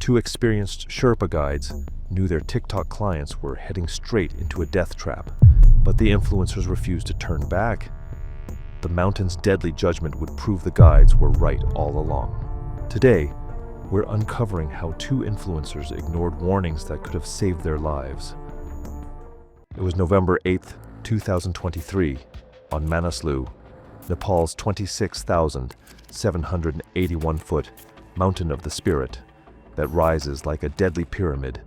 Two experienced Sherpa guides knew their TikTok clients were heading straight into a death trap, but the influencers refused to turn back. The mountain's deadly judgment would prove the guides were right all along. Today, we're uncovering how two influencers ignored warnings that could have saved their lives. It was November 8th, 2023, on Manaslu, Nepal's 26,781-foot Mountain of the Spirit that rises like a deadly pyramid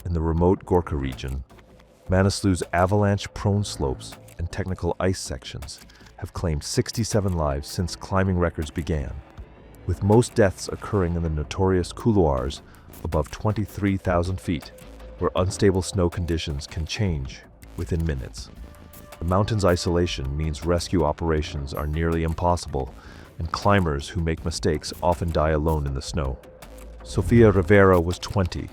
in the remote Gorkha region. Manaslu's avalanche-prone slopes and technical ice sections have claimed 67 lives since climbing records began, with most deaths occurring in the notorious couloirs above 23,000 feet, where unstable snow conditions can change within minutes. The mountain's isolation means rescue operations are nearly impossible, and climbers who make mistakes often die alone in the snow. Sofia Rivera was 20,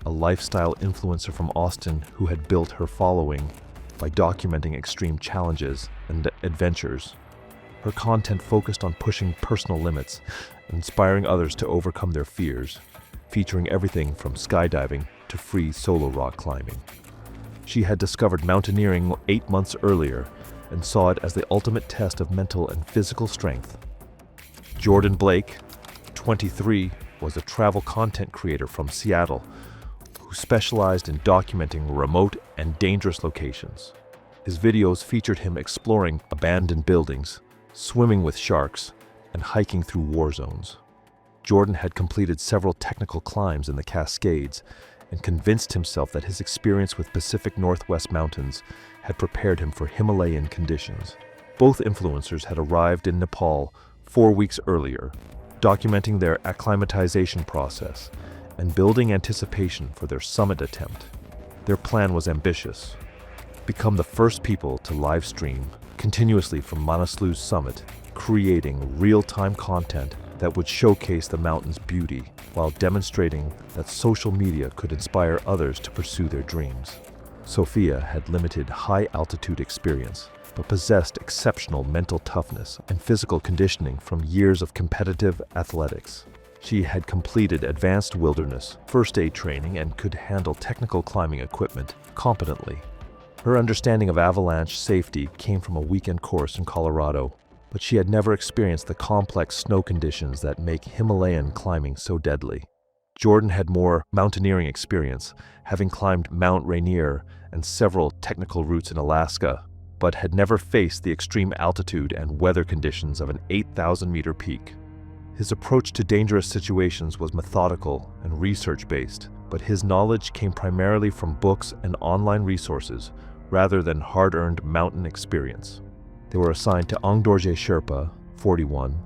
a lifestyle influencer from Austin who had built her following by documenting extreme challenges and adventures. Her content focused on pushing personal limits and inspiring others to overcome their fears, featuring everything from skydiving to free solo rock climbing. She had discovered mountaineering 8 months earlier and saw it as the ultimate test of mental and physical strength. Jordan Blake, 23, was a travel content creator from Seattle who specialized in documenting remote and dangerous locations. His videos featured him exploring abandoned buildings, swimming with sharks, and hiking through war zones. Jordan had completed several technical climbs in the Cascades and convinced himself that his experience with Pacific Northwest mountains had prepared him for Himalayan conditions. Both influencers had arrived in Nepal 4 weeks earlier, documenting their acclimatization process and building anticipation for their summit attempt. Their plan was ambitious: become the first people to live stream continuously from Manaslu's summit, creating real-time content that would showcase the mountain's beauty while demonstrating that social media could inspire others to pursue their dreams. Sofia had limited high-altitude experience, but possessed exceptional mental toughness and physical conditioning from years of competitive athletics. She had completed advanced wilderness first aid training and could handle technical climbing equipment competently. Her understanding of avalanche safety came from a weekend course in Colorado, but she had never experienced the complex snow conditions that make Himalayan climbing so deadly. Jordan had more mountaineering experience, having climbed Mount Rainier and several technical routes in Alaska, but had never faced the extreme altitude and weather conditions of an 8,000-meter peak. His approach to dangerous situations was methodical and research-based, but his knowledge came primarily from books and online resources rather than hard-earned mountain experience. They were assigned to Angdorje Sherpa, 41,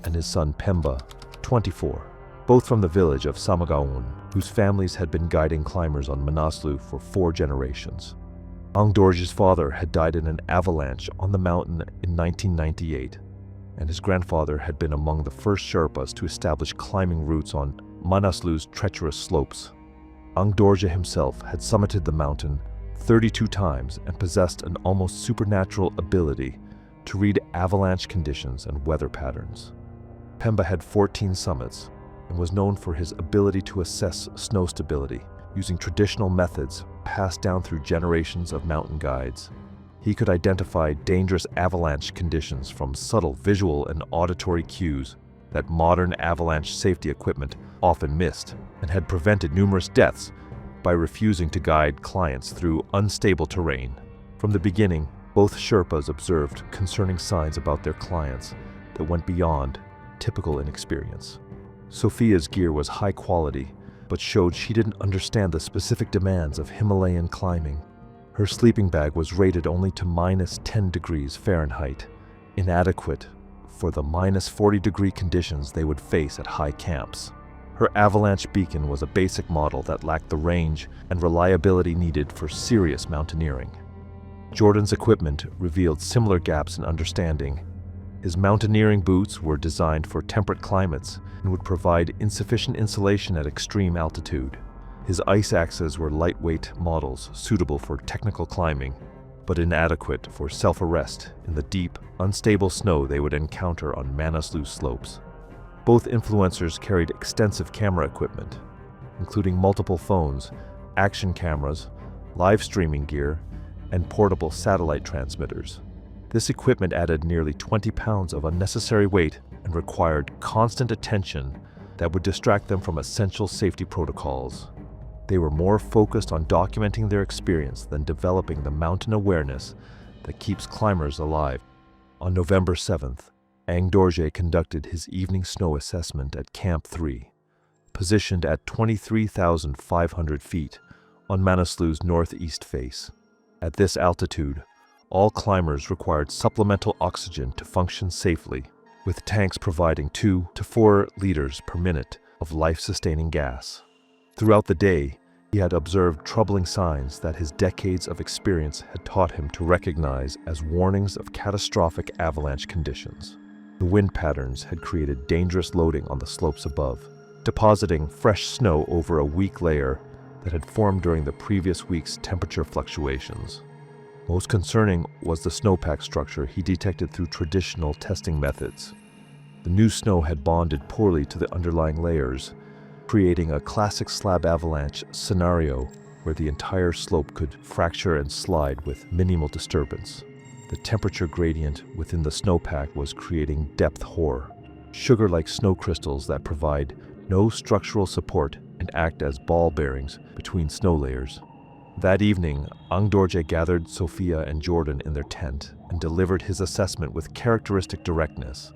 and his son Pemba, 24, both from the village of Samagaon, whose families had been guiding climbers on Manaslu for 4 generations. Angdorje's father had died in an avalanche on the mountain in 1998, and his grandfather had been among the first Sherpas to establish climbing routes on Manaslu's treacherous slopes. Angdorje himself had summited the mountain 32 times and possessed an almost supernatural ability to read avalanche conditions and weather patterns. Pemba had 14 summits and was known for his ability to assess snow stability using traditional methods passed down through generations of mountain guides. He could identify dangerous avalanche conditions from subtle visual and auditory cues that modern avalanche safety equipment often missed, and had prevented numerous deaths by refusing to guide clients through unstable terrain. From the beginning, both Sherpas observed concerning signs about their clients that went beyond typical inexperience. Sofia's gear was high quality, but showed she didn't understand the specific demands of Himalayan climbing. Her sleeping bag was rated only to -10 degrees Fahrenheit, inadequate for the -40-degree conditions they would face at high camps. Her avalanche beacon was a basic model that lacked the range and reliability needed for serious mountaineering. Jordan's equipment revealed similar gaps in understanding. His mountaineering boots were designed for temperate climates and would provide insufficient insulation at extreme altitude. His ice axes were lightweight models suitable for technical climbing, but inadequate for self-arrest in the deep, unstable snow they would encounter on Manaslu slopes. Both influencers carried extensive camera equipment. including multiple phones, action cameras, live streaming gear, and portable satellite transmitters. This equipment added nearly 20 pounds of unnecessary weight and required constant attention that would distract them from essential safety protocols. They were more focused on documenting their experience than developing the mountain awareness that keeps climbers alive. On November 7th, Ang Dorje conducted his evening snow assessment at Camp 3, positioned at 23,500 feet on Manaslu's northeast face. At this altitude, all climbers required supplemental oxygen to function safely, with tanks providing 2 to 4 liters per minute of life-sustaining gas. Throughout the day, he had observed troubling signs that his decades of experience had taught him to recognize as warnings of catastrophic avalanche conditions. The wind patterns had created dangerous loading on the slopes above, depositing fresh snow over a weak layer that had formed during the previous week's temperature fluctuations. Most concerning was the snowpack structure he detected through traditional testing methods. The new snow had bonded poorly to the underlying layers, creating a classic slab avalanche scenario where the entire slope could fracture and slide with minimal disturbance. The temperature gradient within the snowpack was creating depth horror, sugar-like snow crystals that provide no structural support and act as ball bearings between snow layers. That evening, Ang Dorje gathered Sophia and Jordan in their tent and delivered his assessment with characteristic directness.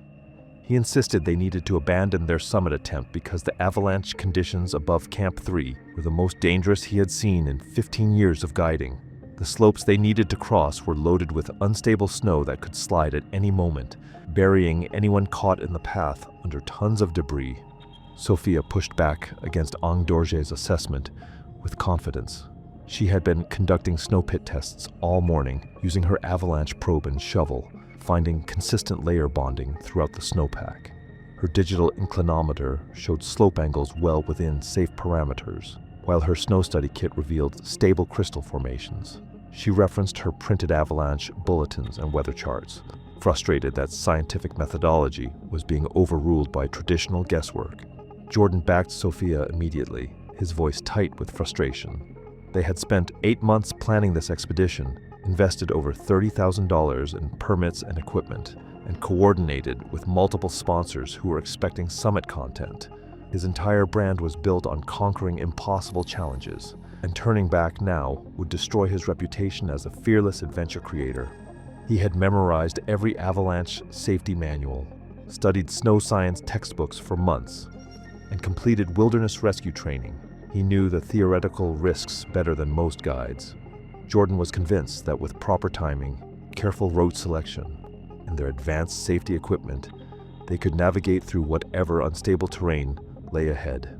He insisted they needed to abandon their summit attempt because the avalanche conditions above Camp 3 were the most dangerous he had seen in 15 years of guiding. The slopes they needed to cross were loaded with unstable snow that could slide at any moment, burying anyone caught in the path under tons of debris. Sophia pushed back against Ang Dorje's assessment with confidence. She had been conducting snow pit tests all morning using her avalanche probe and shovel, finding consistent layer bonding throughout the snowpack. Her digital inclinometer showed slope angles well within safe parameters, while her snow study kit revealed stable crystal formations. She referenced her printed avalanche bulletins and weather charts, frustrated that scientific methodology was being overruled by traditional guesswork. Jordan backed Sophia immediately, his voice tight with frustration. They had spent 8 months planning this expedition, invested over $30,000 in permits and equipment, and coordinated with multiple sponsors who were expecting summit content. His entire brand was built on conquering impossible challenges, and turning back now would destroy his reputation as a fearless adventure creator. He had memorized every avalanche safety manual, studied snow science textbooks for months, and completed wilderness rescue training. He knew the theoretical risks better than most guides. Jordan was convinced that with proper timing, careful route selection, and their advanced safety equipment, they could navigate through whatever unstable terrain lay ahead.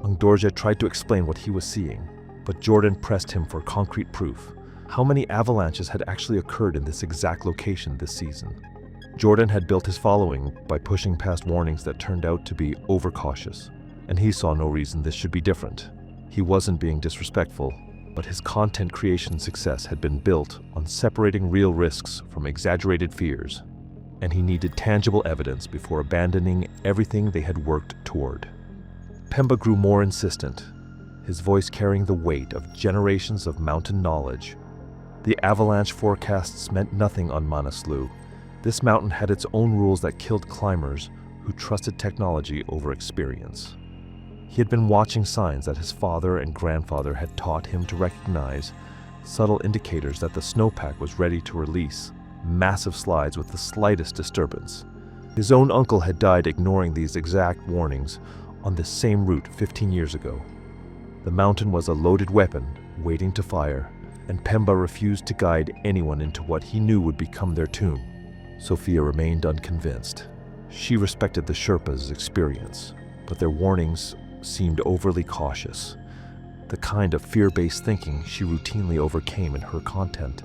Ang Dorje tried to explain what he was seeing, but Jordan pressed him for concrete proof. How many avalanches had actually occurred in this exact location this season? Jordan had built his following by pushing past warnings that turned out to be overcautious, and he saw no reason this should be different. He wasn't being disrespectful, but his content creation success had been built on separating real risks from exaggerated fears, and he needed tangible evidence before abandoning everything they had worked toward. Pemba grew more insistent, his voice carrying the weight of generations of mountain knowledge. The avalanche forecasts meant nothing on Manaslu. This mountain had its own rules that killed climbers who trusted technology over experience. He had been watching signs that his father and grandfather had taught him to recognize, subtle indicators that the snowpack was ready to release massive slides with the slightest disturbance. His own uncle had died ignoring these exact warnings on this same route 15 years ago. The mountain was a loaded weapon waiting to fire, and Pemba refused to guide anyone into what he knew would become their tomb. Sophia remained unconvinced. She respected the Sherpa's experience, but their warnings seemed overly cautious, the kind of fear-based thinking she routinely overcame in her content.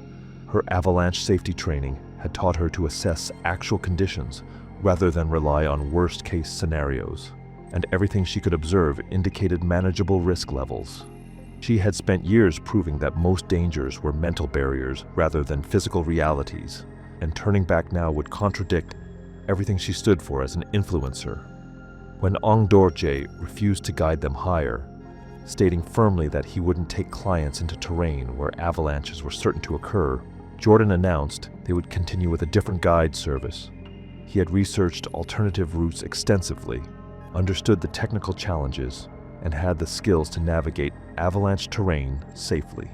Her avalanche safety training had taught her to assess actual conditions rather than rely on worst-case scenarios, and everything she could observe indicated manageable risk levels. She had spent years proving that most dangers were mental barriers rather than physical realities, and turning back now would contradict everything she stood for as an influencer. When Ang Dorje refused to guide them higher, stating firmly that he wouldn't take clients into terrain where avalanches were certain to occur. Jordan announced they would continue with a different guide service. He had researched alternative routes extensively, understood the technical challenges, and had the skills to navigate avalanche terrain safely.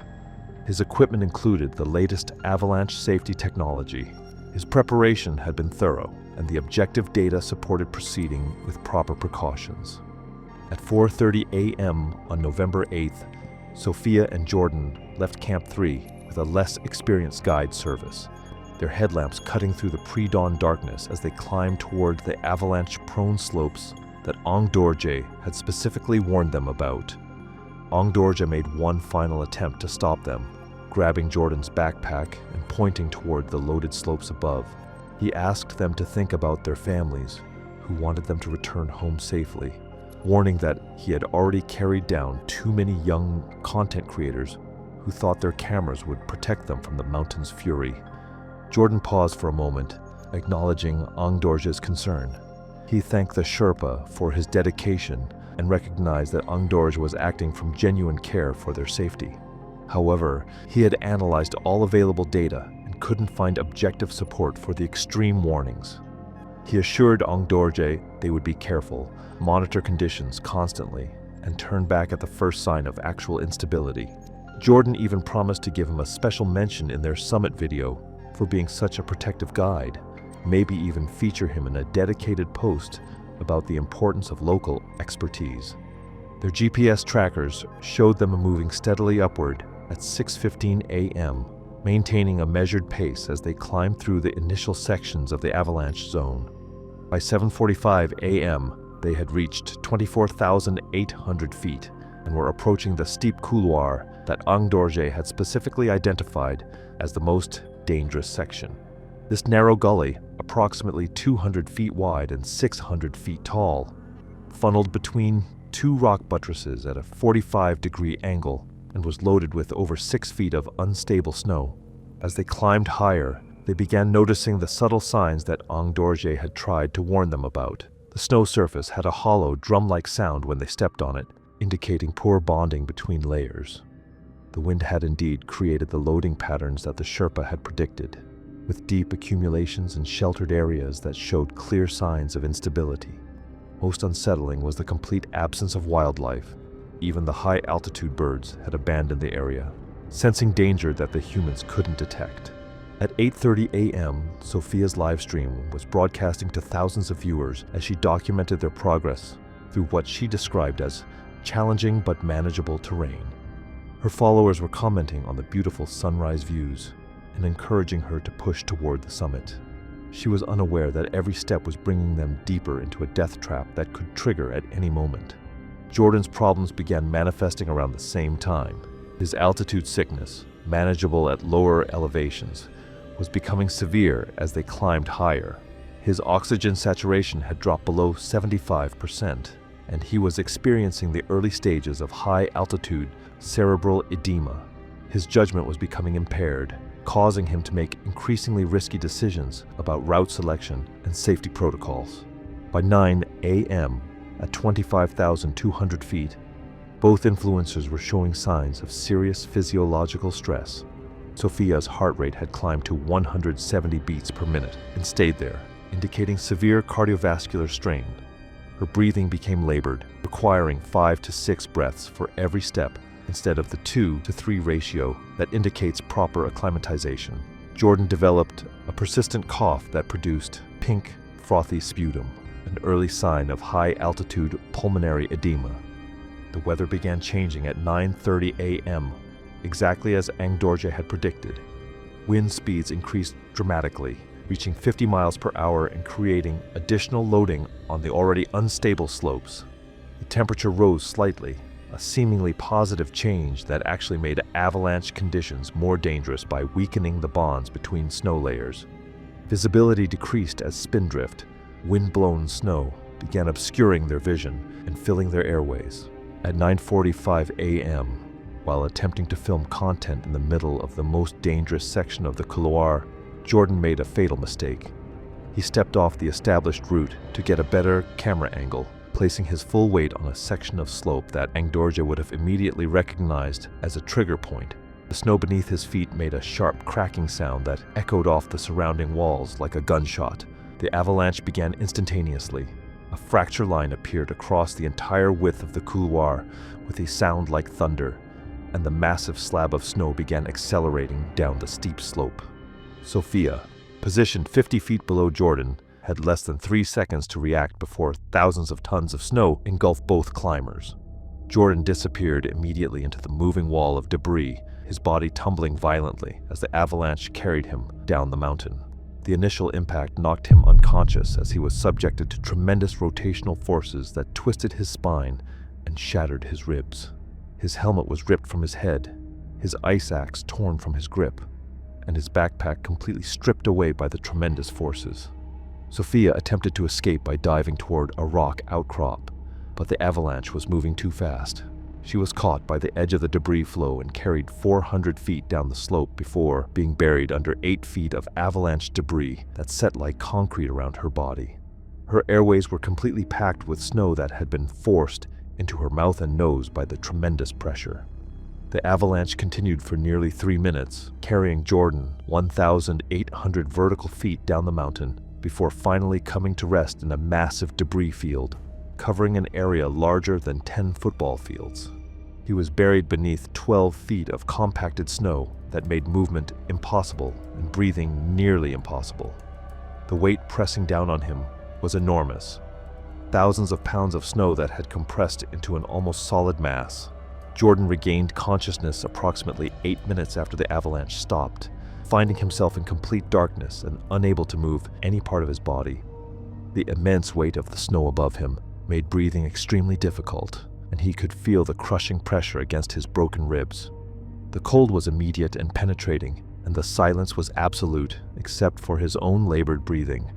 His equipment included the latest avalanche safety technology. His preparation had been thorough, and the objective data supported proceeding with proper precautions. At 4:30 a.m. on November 8th, Sophia and Jordan left Camp 3 with a less experienced guide service, their headlamps cutting through the pre-dawn darkness as they climbed toward the avalanche-prone slopes that Ong Dorje had specifically warned them about. Ong Dorje made one final attempt to stop them, grabbing Jordan's backpack and pointing toward the loaded slopes above. He asked them to think about their families, who wanted them to return home safely, warning that he had already carried down too many young content creators who thought their cameras would protect them from the mountain's fury. Jordan paused for a moment, acknowledging Ong Dorje's concern. He thanked the Sherpa for his dedication and recognized that Ong Dorje was acting from genuine care for their safety. However, he had analyzed all available data and couldn't find objective support for the extreme warnings. He assured Ong Dorje they would be careful, monitor conditions constantly, and turn back at the first sign of actual instability. Jordan even promised to give him a special mention in their summit video for being such a protective guide, maybe even feature him in a dedicated post about the importance of local expertise. Their GPS trackers showed them moving steadily upward at 6:15 a.m., maintaining a measured pace as they climbed through the initial sections of the avalanche zone. By 7:45 a.m., they had reached 24,800 feet and were approaching the steep couloir that Ong Dorje had specifically identified as the most dangerous section. This narrow gully, approximately 200 feet wide and 600 feet tall, funneled between two rock buttresses at a 45-degree angle and was loaded with over 6 feet of unstable snow. As they climbed higher, they began noticing the subtle signs that Ong Dorje had tried to warn them about. The snow surface had a hollow, drum-like sound when they stepped on it, indicating poor bonding between layers. The wind had indeed created the loading patterns that the Sherpa had predicted, with deep accumulations and sheltered areas that showed clear signs of instability. Most unsettling was the complete absence of wildlife. Even the high-altitude birds had abandoned the area, sensing danger that the humans couldn't detect. At 8:30 a.m., Sophia's livestream was broadcasting to thousands of viewers as she documented their progress through what she described as challenging but manageable terrain. Her followers were commenting on the beautiful sunrise views and encouraging her to push toward the summit. She was unaware that every step was bringing them deeper into a death trap that could trigger at any moment. Jordan's problems began manifesting around the same time. His altitude sickness, manageable at lower elevations, was becoming severe as they climbed higher. His oxygen saturation had dropped below 75%, and he was experiencing the early stages of high-altitude cerebral edema. His judgment was becoming impaired, causing him to make increasingly risky decisions about route selection and safety protocols. By 9 a.m., at 25,200 feet, both influencers were showing signs of serious physiological stress. Sophia's heart rate had climbed to 170 beats per minute and stayed there, indicating severe cardiovascular strain. Her breathing became labored, requiring 5 to 6 breaths for every step instead of the 2 to 3 ratio that indicates proper acclimatization. Jordan developed a persistent cough that produced pink, frothy sputum, an early sign of high-altitude pulmonary edema. The weather began changing at 9:30 a.m., exactly as Ong Dorje had predicted. Wind speeds increased dramatically, reaching 50 miles per hour and creating additional loading on the already unstable slopes. The temperature rose slightly, a seemingly positive change that actually made avalanche conditions more dangerous by weakening the bonds between snow layers. Visibility decreased as spindrift, wind-blown snow, began obscuring their vision and filling their airways. At 9:45 a.m., while attempting to film content in the middle of the most dangerous section of the couloir, Jordan made a fatal mistake. He stepped off the established route to get a better camera angle, placing his full weight on a section of slope that Angdorje would have immediately recognized as a trigger point. The snow beneath his feet made a sharp cracking sound that echoed off the surrounding walls like a gunshot. The avalanche began instantaneously. A fracture line appeared across the entire width of the couloir with a sound like thunder, and the massive slab of snow began accelerating down the steep slope. Sophia, positioned 50 feet below Jordan, had less than 3 seconds to react before thousands of tons of snow engulfed both climbers. Jordan disappeared immediately into the moving wall of debris, his body tumbling violently as the avalanche carried him down the mountain. The initial impact knocked him unconscious as he was subjected to tremendous rotational forces that twisted his spine and shattered his ribs. His helmet was ripped from his head, his ice axe torn from his grip, and his backpack completely stripped away by the tremendous forces. Sophia attempted to escape by diving toward a rock outcrop, but the avalanche was moving too fast. She was caught by the edge of the debris flow and carried 400 feet down the slope before being buried under 8 feet of avalanche debris that set like concrete around her body. Her airways were completely packed with snow that had been forced into her mouth and nose by the tremendous pressure. The avalanche continued for nearly 3 minutes, carrying Jordan 1,800 vertical feet down the mountain before finally coming to rest in a massive debris field, covering an area larger than 10 football fields. He was buried beneath 12 feet of compacted snow that made movement impossible and breathing nearly impossible. The weight pressing down on him was enormous. Thousands of pounds of snow that had compressed into an almost solid mass. Jordan regained consciousness approximately 8 minutes after the avalanche stopped, finding himself in complete darkness and unable to move any part of his body. The immense weight of the snow above him made breathing extremely difficult, and he could feel the crushing pressure against his broken ribs. The cold was immediate and penetrating, and the silence was absolute except for his own labored breathing.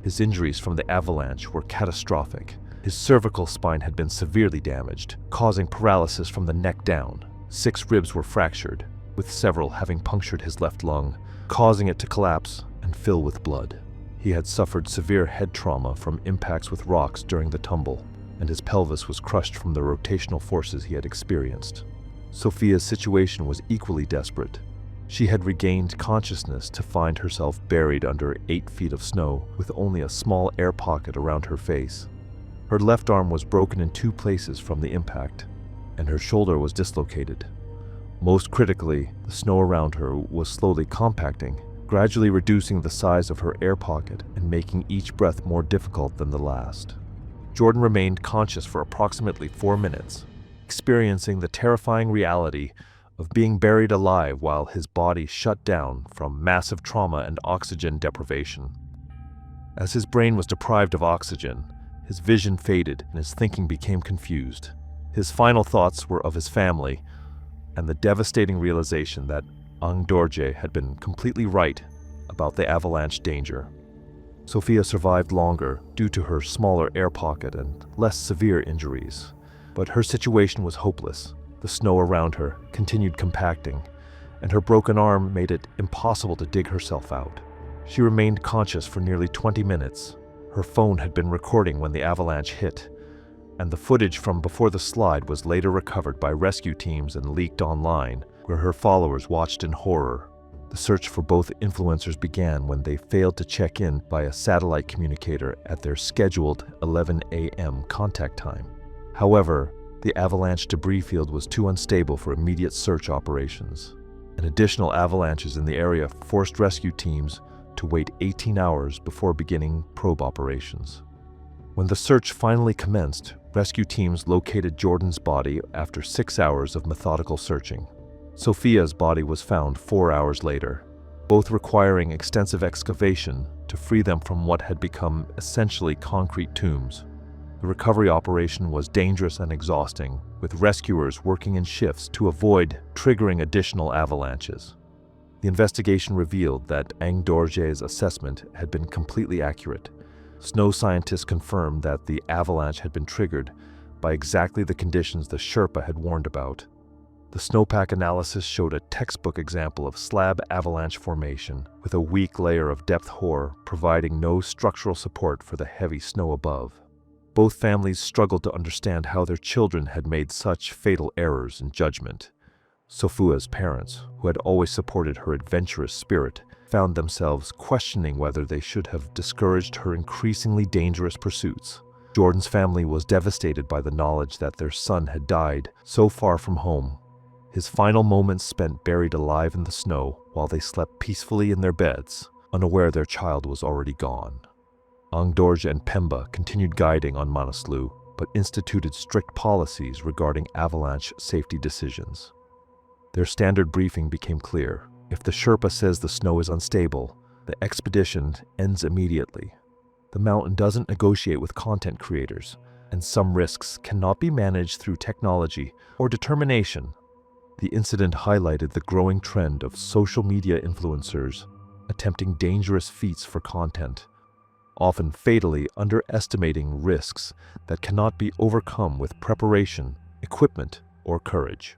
His injuries from the avalanche were catastrophic. His cervical spine had been severely damaged, causing paralysis from the neck down. 6 ribs were fractured, with several having punctured his left lung, causing it to collapse and fill with blood. He had suffered severe head trauma from impacts with rocks during the tumble, and his pelvis was crushed from the rotational forces he had experienced. Sophia's situation was equally desperate. She had regained consciousness to find herself buried under 8 feet of snow with only a small air pocket around her face. Her left arm was broken in 2 places from the impact, and her shoulder was dislocated. Most critically, the snow around her was slowly compacting, gradually reducing the size of her air pocket and making each breath more difficult than the last. Jordan remained conscious for approximately 4 minutes, experiencing the terrifying reality of being buried alive while his body shut down from massive trauma and oxygen deprivation. As his brain was deprived of oxygen, his vision faded and his thinking became confused. His final thoughts were of his family and the devastating realization that Angdorje had been completely right about the avalanche danger. Sophia survived longer due to her smaller air pocket and less severe injuries, but her situation was hopeless. The snow around her continued compacting, and her broken arm made it impossible to dig herself out. She remained conscious for nearly 20 minutes. Her phone had been recording when the avalanche hit, and the footage from before the slide was later recovered by rescue teams and leaked online, where her followers watched in horror. The search for both influencers began when they failed to check in via satellite communicator at their scheduled 11 a.m. contact time. However, the avalanche debris field was too unstable for immediate search operations, and additional avalanches in the area forced rescue teams to wait 18 hours before beginning probe operations. When the search finally commenced, rescue teams located Jordan's body after 6 hours of methodical searching. Sophia's body was found 4 hours later, both requiring extensive excavation to free them from what had become essentially concrete tombs. The recovery operation was dangerous and exhausting, with rescuers working in shifts to avoid triggering additional avalanches. The investigation revealed that Angdorje's assessment had been completely accurate. Snow scientists confirmed that the avalanche had been triggered by exactly the conditions the Sherpa had warned about. The snowpack analysis showed a textbook example of slab avalanche formation, with a weak layer of depth hoar providing no structural support for the heavy snow above. Both families struggled to understand how their children had made such fatal errors in judgment. Sofua's parents, who had always supported her adventurous spirit, found themselves questioning whether they should have discouraged her increasingly dangerous pursuits. Jordan's family was devastated by the knowledge that their son had died so far from home. His final moments spent buried alive in the snow while they slept peacefully in their beds, unaware their child was already gone. Angdorj and Pemba continued guiding on Manaslu, but instituted strict policies regarding avalanche safety decisions. Their standard briefing became clear. If the Sherpa says the snow is unstable, the expedition ends immediately. The mountain doesn't negotiate with content creators, and some risks cannot be managed through technology or determination. The incident highlighted the growing trend of social media influencers attempting dangerous feats for content, often fatally underestimating risks that cannot be overcome with preparation, equipment, or courage.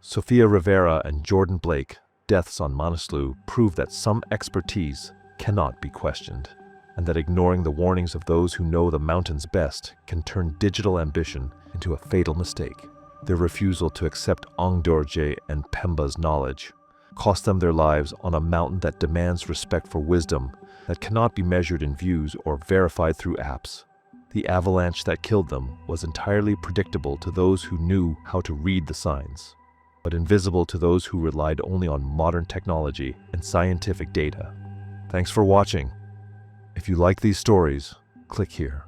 Sofia Rivera and Jordan Blake, deaths on Manaslu, prove that some expertise cannot be questioned, and that ignoring the warnings of those who know the mountains best can turn digital ambition into a fatal mistake. Their refusal to accept Angdorje and Pemba's knowledge cost them their lives on a mountain that demands respect for wisdom that cannot be measured in views or verified through apps. The avalanche that killed them was entirely predictable to those who knew how to read the signs, but invisible to those who relied only on modern technology and scientific data. Thanks for watching. If you like these stories, click here.